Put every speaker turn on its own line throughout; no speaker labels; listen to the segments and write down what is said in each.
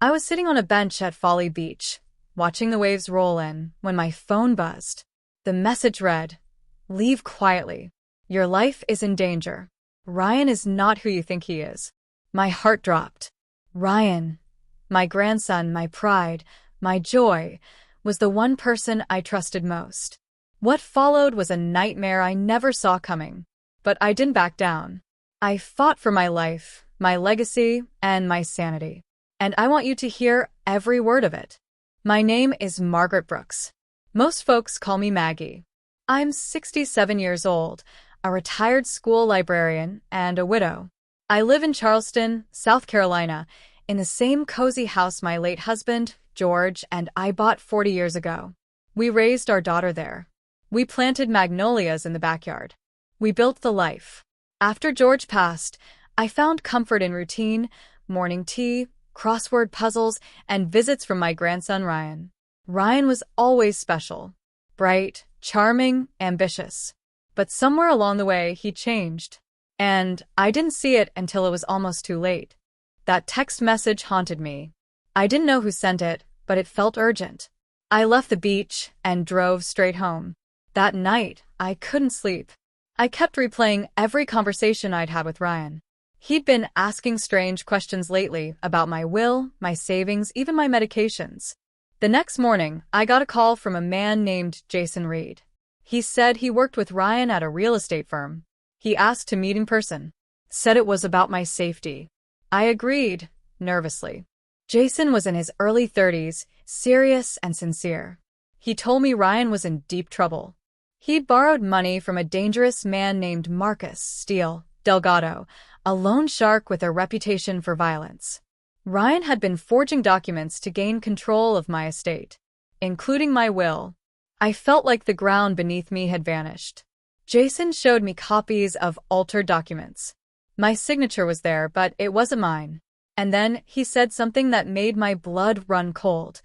I was sitting on a bench at Folly Beach, watching the waves roll in, when my phone buzzed. The message read, "Leave quietly. Your life is in danger. Ryan is not who you think he is." My heart dropped. Ryan, my grandson, my pride, my joy, was the one person I trusted most. What followed was a nightmare I never saw coming. But I didn't back down. I fought for my life, my legacy, and my sanity. And I want you to hear every word of it. My name is Margaret Brooks. Most folks call me Maggie. I'm 67 years old, a retired school librarian, and a widow. I live in Charleston, South Carolina, in the same cozy house my late husband, George, and I bought 40 years ago. We raised our daughter there. We planted magnolias in the backyard. We built the life. After George passed, I found comfort in routine, morning tea, crossword puzzles, and visits from my grandson Ryan. Ryan was always special. Bright, charming, ambitious. But somewhere along the way, he changed. And I didn't see it until it was almost too late. That text message haunted me. I didn't know who sent it, but it felt urgent. I left the beach and drove straight home. That night, I couldn't sleep. I kept replaying every conversation I'd had with Ryan. He'd been asking strange questions lately about my will, my savings, even my medications. The next morning, I got a call from a man named Jason Reed. He said he worked with Ryan at a real estate firm. He asked to meet in person. Said it was about my safety. I agreed, nervously. Jason was in his early 30s, serious and sincere. He told me Ryan was in deep trouble. He'd borrowed money from a dangerous man named Marcus Steele Delgado, a loan shark with a reputation for violence. Ryan had been forging documents to gain control of my estate, including my will. I felt like the ground beneath me had vanished. Jason showed me copies of altered documents. My signature was there, but it wasn't mine. And then he said something that made my blood run cold.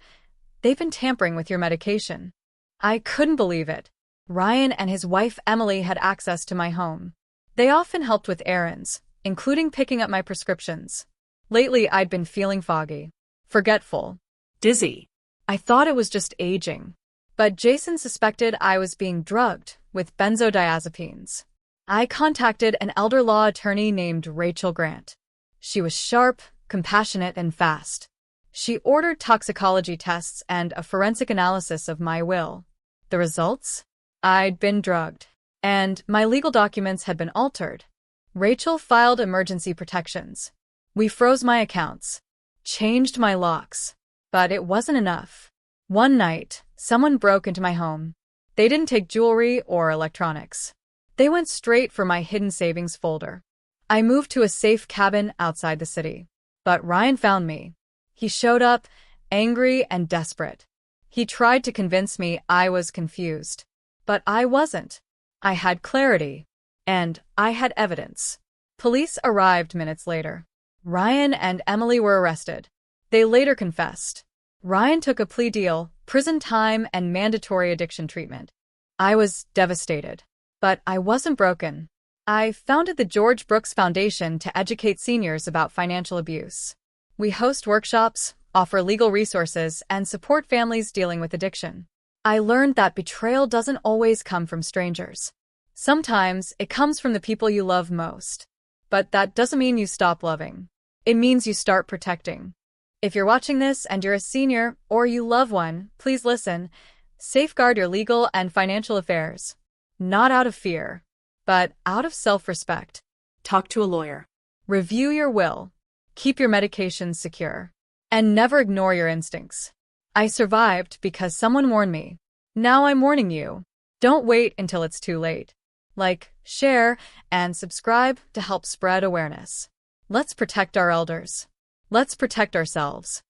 "They've been tampering with your medication." I couldn't believe it. Ryan and his wife Emily had access to my home. They often helped with errands, including picking up my prescriptions. Lately, I'd been feeling foggy, forgetful, dizzy. I thought it was just aging. But Jason suspected I was being drugged with benzodiazepines. I contacted an elder law attorney named Rachel Grant. She was sharp, compassionate, and fast. She ordered toxicology tests and a forensic analysis of my will. The results? I'd been drugged, and my legal documents had been altered. Rachel filed emergency protections. We froze my accounts, changed my locks, but it wasn't enough. One night, someone broke into my home. They didn't take jewelry or electronics. They went straight for my hidden savings folder. I moved to a safe cabin outside the city. But Ryan found me. He showed up, angry and desperate. He tried to convince me I was confused. But I wasn't. I had clarity. And I had evidence. Police arrived minutes later. Ryan and Emily were arrested. They later confessed. Ryan took a plea deal, prison time, and mandatory addiction treatment. I was devastated. But I wasn't broken. I founded the George Brooks Foundation to educate seniors about financial abuse. We host workshops, offer legal resources, and support families dealing with addiction. I learned that betrayal doesn't always come from strangers. Sometimes it comes from the people you love most. But that doesn't mean you stop loving. It means you start protecting. If you're watching this and you're a senior or you love one, please listen. Safeguard your legal and financial affairs. Not out of fear, but out of self-respect.
Talk to a lawyer.
Review your will. Keep your medications secure. And never ignore your instincts. I survived because someone warned me. Now I'm warning you. Don't wait until it's too late. Like, share, and subscribe to help spread awareness. Let's protect our elders. Let's protect ourselves.